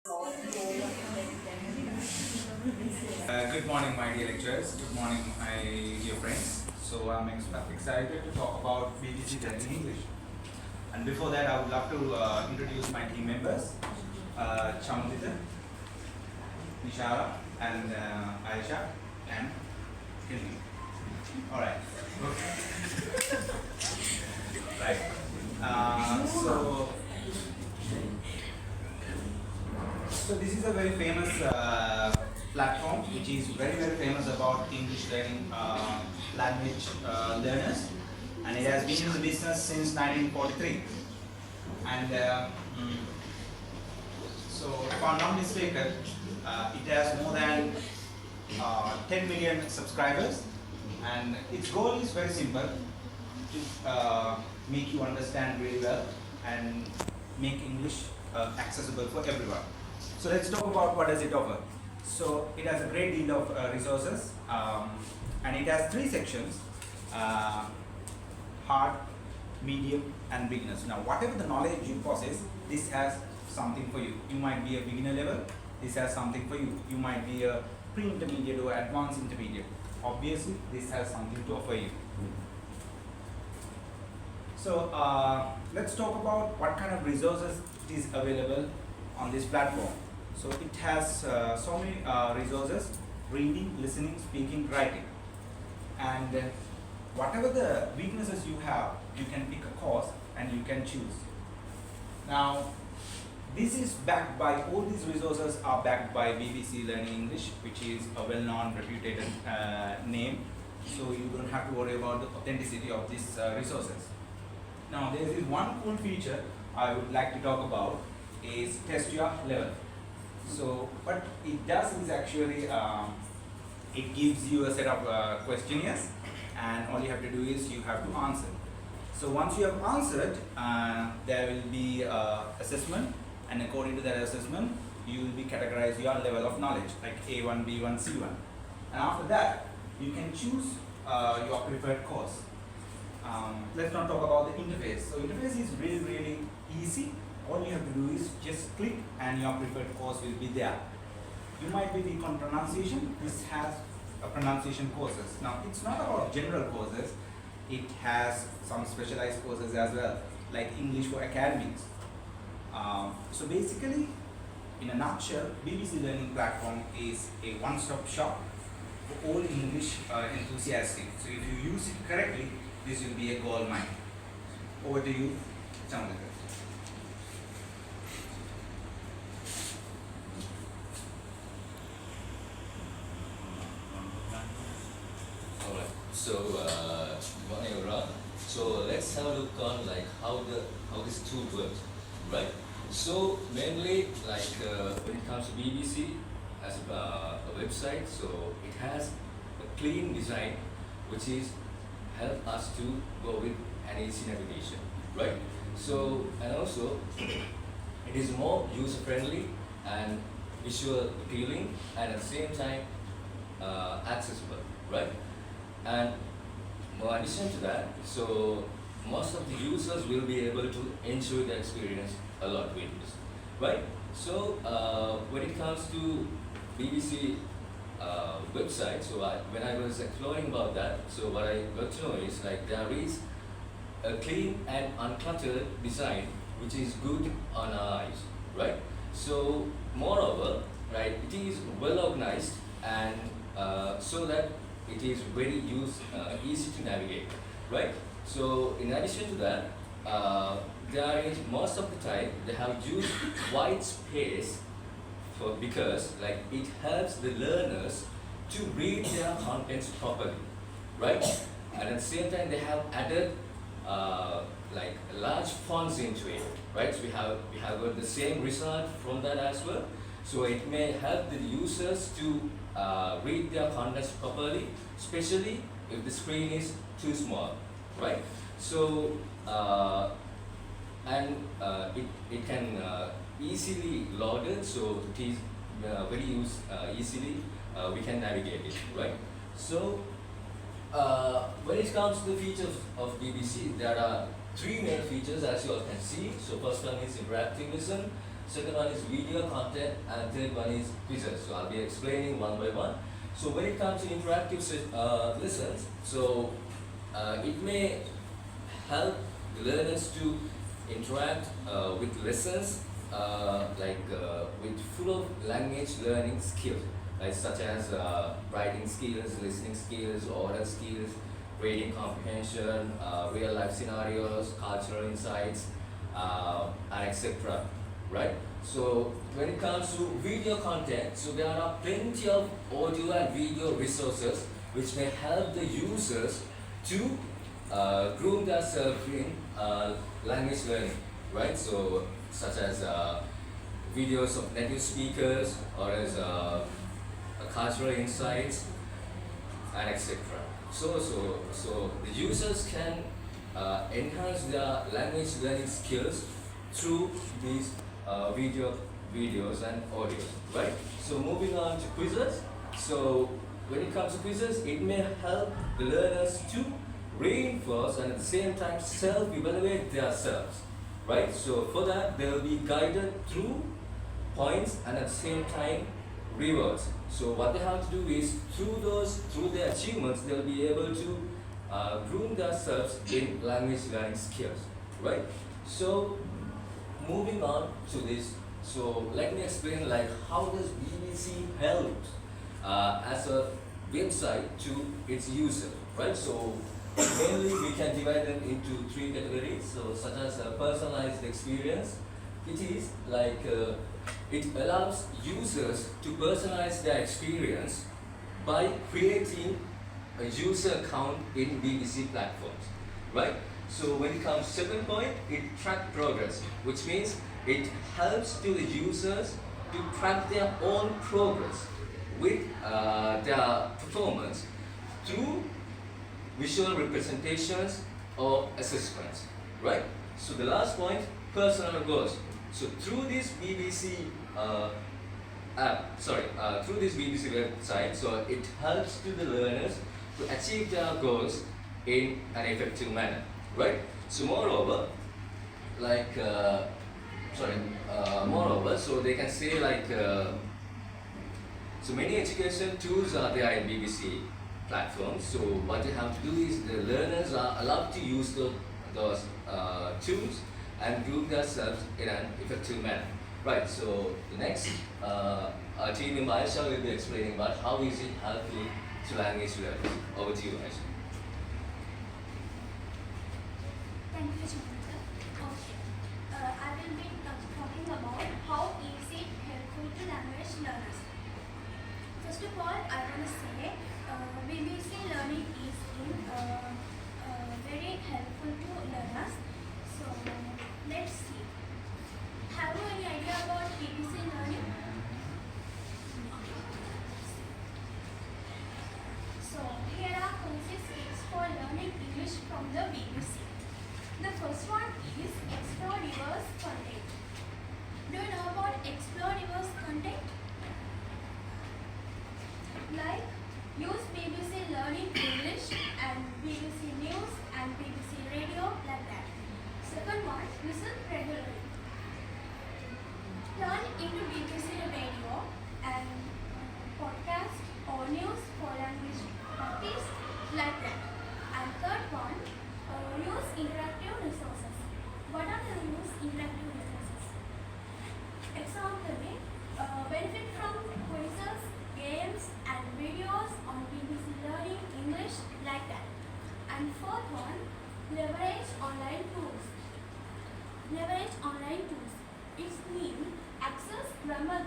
Good morning, my dear lecturers. Good morning, my dear friends. So I'm excited to talk about BBC Learning English. And before that, I would love to introduce my team members, Chamudita, Nishara, and Aisha, and Hilmi. All right. Right. So this is a very famous platform which is very famous about English learning language learners, and it has been in the business since 1943. And so if I'm not mistaken, it has more than 10 million subscribers, and its goal is very simple: to make you understand really well and make English accessible for everyone. So let's talk about what does it offer. So it has a great deal of resources, and it has three sections: hard, medium, and beginners. Now, whatever the knowledge you possess, this has something for you. You might be a beginner level. This has something for you. You might be a pre-intermediate or advanced intermediate. Obviously, this has something to offer you. So let's talk about what kind of resources is available on this platform. So it has so many resources: reading, listening, speaking, writing. And whatever the weaknesses you have, you can pick a course and you can choose. Now, this is backed by, all these resources are backed by BBC Learning English, which is a well-known, reputed name. So you don't have to worry about the authenticity of these resources. Now, there is one cool feature I would like to talk about, is test your level. So what it does is actually it gives you a set of questionnaires, and all you have to do is you have to answer. So once you have answered, there will be assessment, and according to that assessment, you will be categorized your level of knowledge, like A1, B1, C1. And after that, you can choose your preferred course. Let's not talk about the interface. So interface is really easy. All you have to do is just click and your preferred course will be there. You might be weak on pronunciation. This has a pronunciation courses. Now, it's not about general courses. It has some specialized courses as well, like English for academics. So basically, in a nutshell, BBC Learning Platform is a one-stop shop for all English enthusiasts. So if you use it correctly, this will be a gold mine. Over to you, Chandra. Alright, so good morning everyone. So let's have a look on like how this tool works, right? So mainly like when it comes to BBC as a website, so it has a clean design which is help us to go with an easy navigation, right? So and also it is more user friendly and visual appealing, and at the same time accessible, right? And more addition to that, so most of the users will be able to enjoy the experience a lot with this, right? So when it comes to BBC website, so when I was exploring about that, so what I got to know is like there is a clean and uncluttered design which is good on our eyes, right? So moreover, right, it is well organized, and so that it is very easy to navigate, right? So in addition to that, there is most of the time they have used white space for, because like it helps the learners to read their contents properly, right? And at the same time they have added like large fonts into it, right? So we have got the same result from that as well. So it may help the users to read their contents properly, especially if the screen is too small, right? So it can easily loaded, so it is very easily we can navigate it, right? So when it comes to the features of BBC, there are three main features as you all can see. So first one is interactive listen, second one is video content, and third one is quizzes. So I'll be explaining one by one. So when it comes to interactive lessons, so it may help the learners to interact with lessons with full of language learning skills, like such as writing skills, listening skills, oral skills, reading comprehension, real life scenarios, cultural insights, and etc. Right? So when it comes to video content, so there are plenty of audio and video resources which may help the users to groom themselves in language learning, right? So such as videos of native speakers or as cultural insights and etc. So the users can enhance their language learning skills through these videos and audio, right? So moving on to quizzes. So when it comes to quizzes, it may help the learners to reinforce and at the same time self-evaluate themselves, right? So for that, they will be guided through points and at the same time rewards. So what they have to do is through their achievements, they'll be able to groom themselves in language learning skills, right? So moving on to this, so let me explain like how does BBC help as a website to its user, right? So mainly we can divide them into three categories. So such as a personalized experience, it is like it allows users to personalize their experience by creating a user account in BBC platforms, right? So when it comes to second point, it track progress, which means it helps to the users to track their own progress with their performance through visual representations or assessments, right? So the last point, personal goals. So through this BBC through this BBC website, so it helps to the learners to achieve their goals in an effective manner, right? So moreover, so they can say so many education tools are there in BBC platforms. So what you have to do is the learners are allowed to use those tools and group themselves in an effective manner, right? So the next, our team in Aisha will be explaining about how is it helpful to language learners. Over to you, Aisha. Thank you, Chandra. Okay. I will be talking about how is it helpful to language learners. First of all, I want to say BBC learning is very helpful to learners. So let's see. Have you any idea about BBC learning? So here are courses for learning English from the BBC. The first one is Explore Reverse Content. Do you know about Explore Reverse Content? Like use BBC Learning English and BBC News and BBC Radio like that. Second one, listen regularly. Turn into BBC Radio and podcast or news for language practice like that. And third one, use interactive resources. What are the use interactive resources? Example, benefit from quizzes, games and videos on BBC Learning English like that. And fourth one, leverage online tools. Leverage online tools. It means access grammar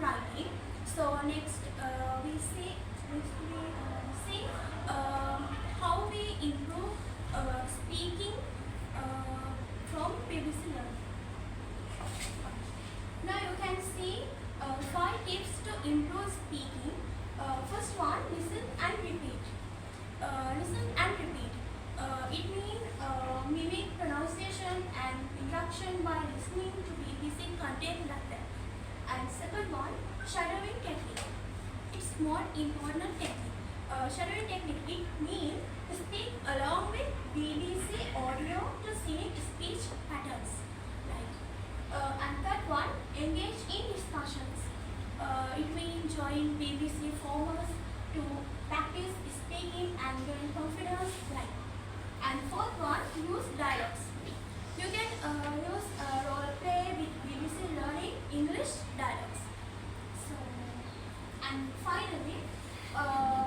writing. So next we see how we improve speaking from BBC Learning. Now you can see 5 tips to improve speaking. First one, listen and repeat. Listen and repeat. It means mimic pronunciation and instruction by listening to BBC content like that. And second one, shadowing technique. It's more important technique. Shadowing technique, it means to speak along with BBC audio to scenic speech patterns. Right. And third one, engage in discussions. It means join BBC forums to practice speaking and gain confidence. Right. And fourth one, use dialogues. You can use role play with BBC Learning English dialogues. So, and finally,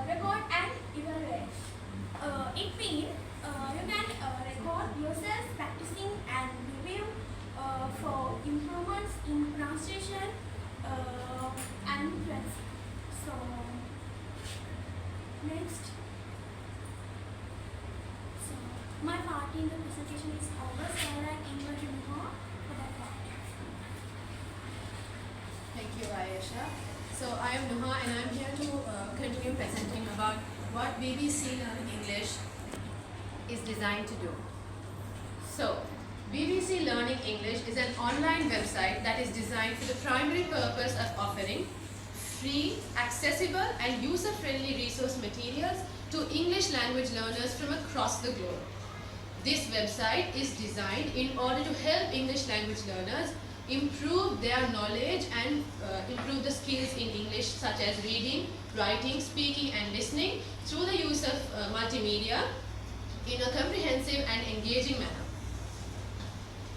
record and evaluate. It means you can record yourself practicing and review for improvements in pronunciation and fluency. So, next. So, my part in the presentation is over, so I invite you more for that part. Thank you, Ayesha. So I am Nuha and I am here to continue presenting about what BBC Learning English is designed to do. So, BBC Learning English is an online website that is designed for the primary purpose of offering free, accessible and user-friendly resource materials to English language learners from across the globe. This website is designed in order to help English language learners improve their knowledge and improve the skills in English such as reading, writing, speaking and listening through the use of multimedia in a comprehensive and engaging manner.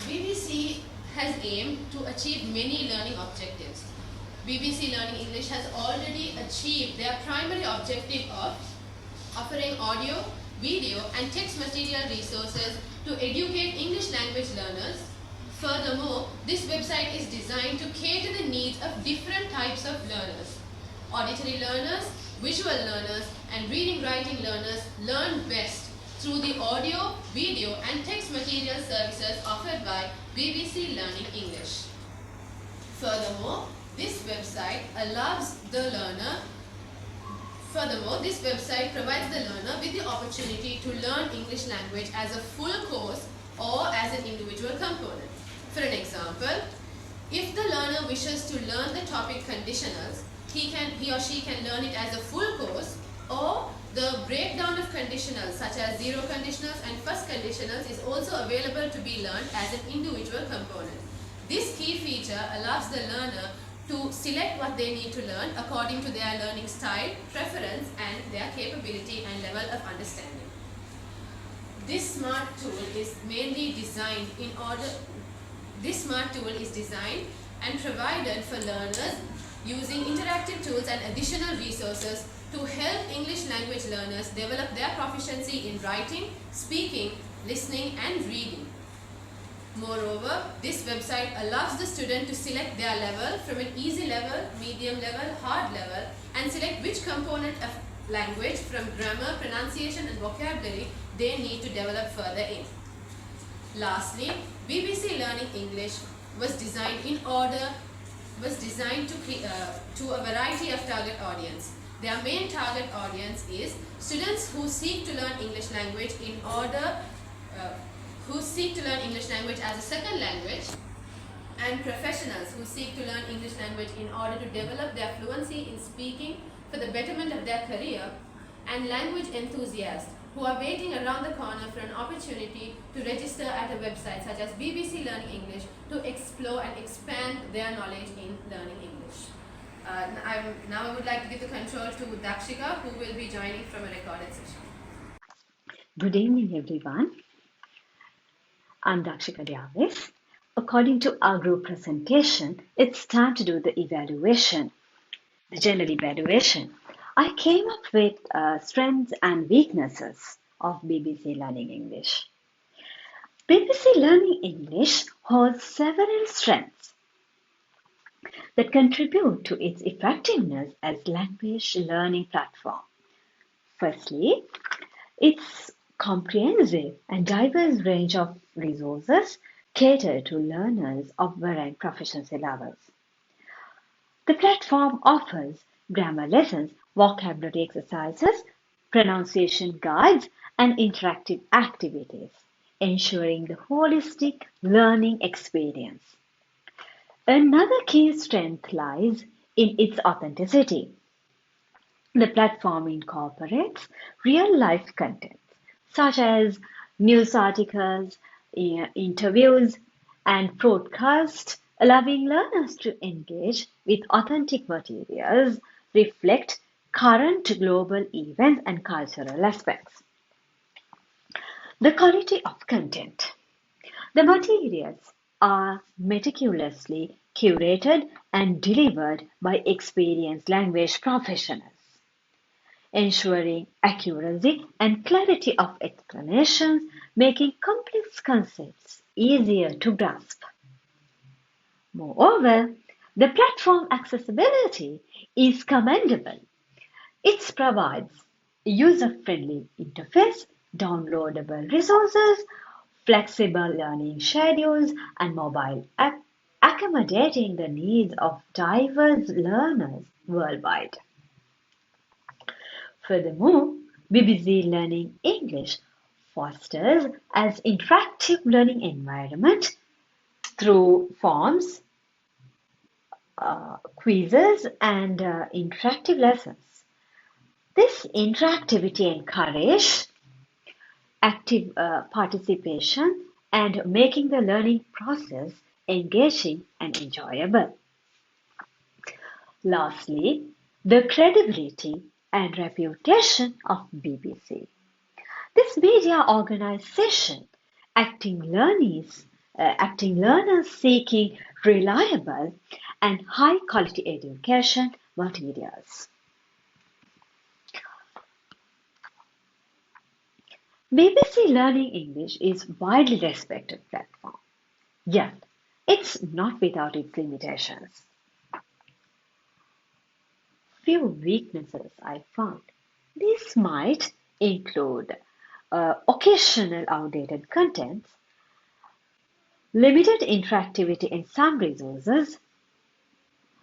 BBC has aimed to achieve many learning objectives. BBC Learning English has already achieved their primary objective of offering audio, video and text material resources to educate English language learners. Furthermore, this website is designed to cater the needs of different types of learners. Auditory learners, visual learners and reading writing learners learn best through the audio, video and text material services offered by BBC Learning English. Furthermore, this website provides the learner with the opportunity to learn English language as a full course or as an individual component. For an example, if the learner wishes to learn the topic conditionals, he or she can learn it as a full course, or the breakdown of conditionals such as zero conditionals and first conditionals is also available to be learned as an individual component. This key feature allows the learner to select what they need to learn according to their learning style, preference and their capability and level of understanding. This smart tool is designed and provided for learners using interactive tools and additional resources to help English language learners develop their proficiency in writing, speaking, listening and reading. Moreover, this website allows the student to select their level from an easy level, medium level, hard level and select which component of language from grammar, pronunciation and vocabulary they need to develop further in. Lastly, BBC Learning English was designed to a variety of target audience. Their main target audience is students who seek to learn English language as a second language, and professionals who seek to learn English language in order to develop their fluency in speaking for the betterment of their career, and language enthusiasts who are waiting around the corner for an opportunity to register at a website such as BBC Learning English to explore and expand their knowledge in learning English. Now I would like to give the control to Dakshika, who will be joining from a recorded session. Good evening, everyone. I'm Dakshika Diavis. According to our group presentation, it's time to do the evaluation, the general evaluation. I came up with strengths and weaknesses of BBC Learning English. BBC Learning English has several strengths. that contribute to its effectiveness as language learning platform. Firstly, its comprehensive and diverse range of resources cater to learners of varying proficiency levels. The platform offers grammar lessons, vocabulary exercises, pronunciation guides, and interactive activities, ensuring the holistic learning experience. Another key strength lies in its authenticity. The platform incorporates real-life content, such as news articles, interviews, and broadcasts, allowing learners to engage with authentic materials, reflect current global events and cultural aspects. The quality of content. The materials are meticulously curated and delivered by experienced language professionals, ensuring accuracy and clarity of explanations, making complex concepts easier to grasp. Moreover, the platform accessibility is commendable. It provides user-friendly interface, downloadable resources, flexible learning schedules, and mobile app accommodating the needs of diverse learners worldwide. Furthermore, BBC Learning English fosters an interactive learning environment through forms, quizzes, and interactive lessons. This interactivity encourages active participation and making the learning process engaging and enjoyable. Lastly, the credibility and reputation of BBC. This media organization acting learners seeking reliable and high quality education materials. BBC Learning English is widely respected platform, yet it's not without its limitations. Few weaknesses I found. These might include occasional outdated contents, limited interactivity in some resources.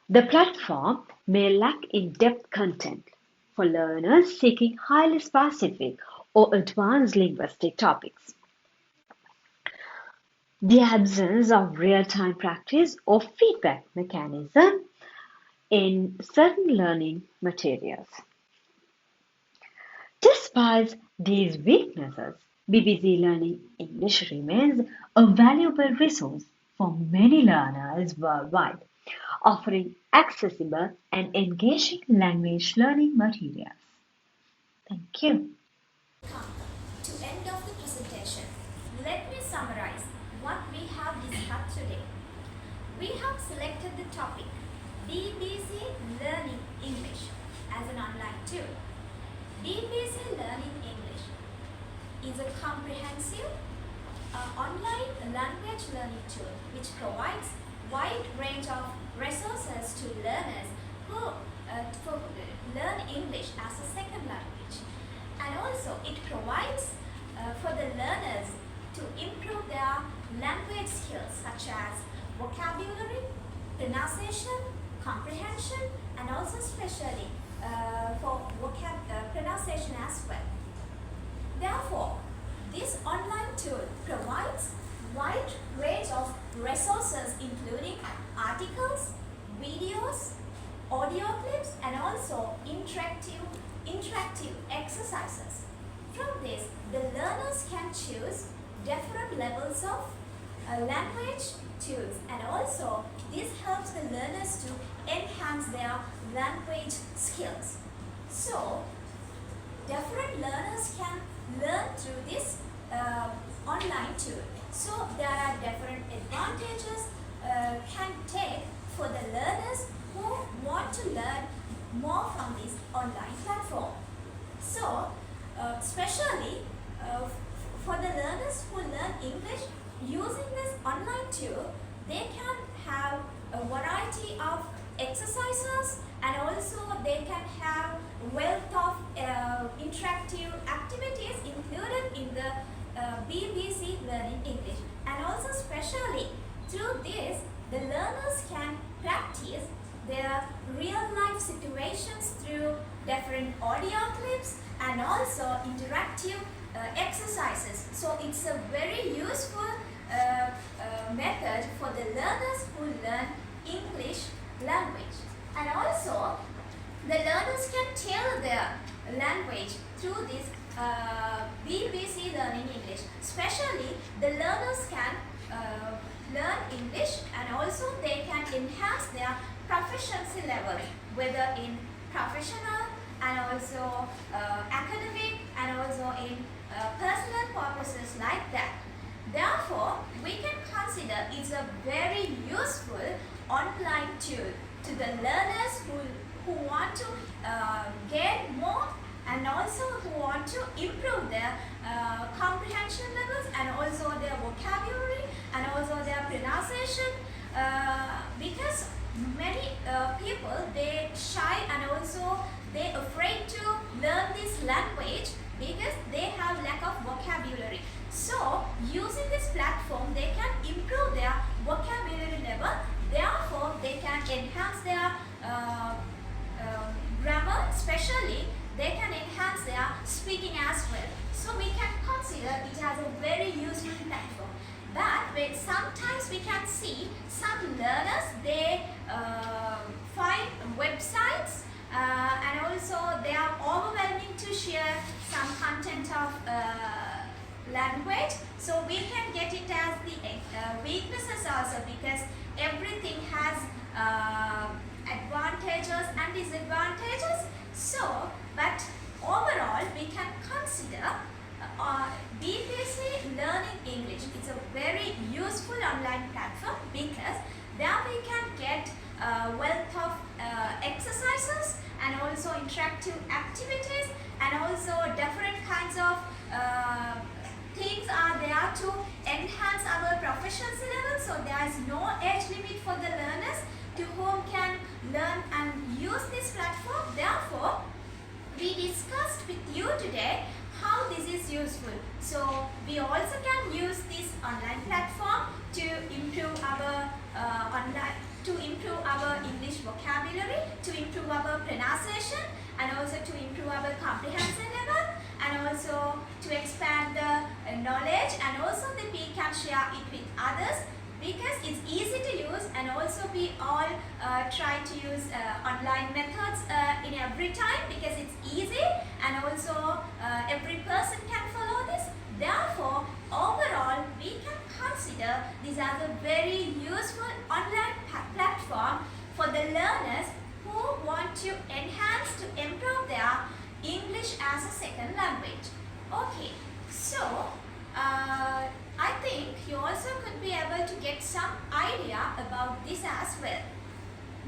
The platform may lack in-depth content for learners seeking highly specific or advanced linguistic topics. The absence of real-time practice or feedback mechanism in certain learning materials. Despite these weaknesses, BBC Learning English remains a valuable resource for many learners worldwide, offering accessible and engaging language learning materials. Thank you. Come to end of the presentation. Let me summarize what we have discussed today. We have selected the topic BBC Learning English as an online tool. BBC Learning English is a comprehensive online language learning tool which provides wide range of resources to learners who learn English as a second language. And also it provides for the learners to improve their language skills such as vocabulary, pronunciation, comprehension, and also especially for pronunciation as well. Therefore, this online tool provides wide range of resources including articles, videos, audio clips, and also interactive exercises. From this, the learners can choose different levels of language tools, and also this helps the learners to enhance their language skills. So, different learners can learn through this online tool. So, there are different advantages can take for the learners who want to learn more from this online platform. So, especially for the learners who learn English using this online tool, they can have a variety variety of exercises, and also they can have wealth of interactive activities included in the BBC Learning English. And also especially through this, the learners can practice their real life situations through different audio clips and also interactive exercises. So it's a very useful method for the learners who learn English language. And also the learners can tailor their language through this BBC Learning English. Especially the learners can learn English, and also they can enhance their proficiency level, whether in professional and also academic and also in personal purposes like that. Therefore, we can consider it's a very useful online tool to the learners who want to gain more and also who want to improve their comprehension levels and also their vocabulary and also their pronunciation, because many people, they shy and also they afraid to learn this language because they have lack of vocabulary. So using this platform, they can improve their vocabulary level. Therefore, they can enhance their grammar, especially they can enhance their speaking as well. So we can consider it as a very useful platform. But when sometimes we can see some learners, they find websites and also they are overwhelming to share some content of language. So we can get it as the weaknesses also, because everything has advantages and disadvantages. So, but overall we can consider BBC Learning English. It's a very useful online platform because there we can get wealth of exercises and also interactive activities and also different kinds of things are there to enhance our proficiency level. So there is no age limit for the learners to whom can learn and use this platform. Therefore, we discussed with you today how this is useful. So we also can use this online platform to improve our English vocabulary, to improve our pronunciation, and also to improve our comprehension level, and also to expand the knowledge, and also that we can share it with others, because it's easy to use, and also we all try to use online methods in every time because it's easy, and also every person can follow this. Therefore, overall we can consider this as a very useful online platform for the learners who want to enhance, to improve their English as a second language. Okay, so I think you also could be able to get some idea about this as well.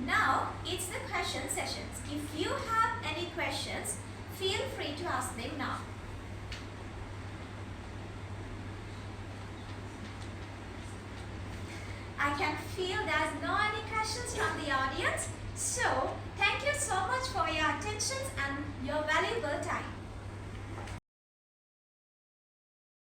Now it's the question sessions. If you have any questions, feel free to ask them now. I can feel there's no any questions from the audience. So thank you so much for your attention and your valuable time.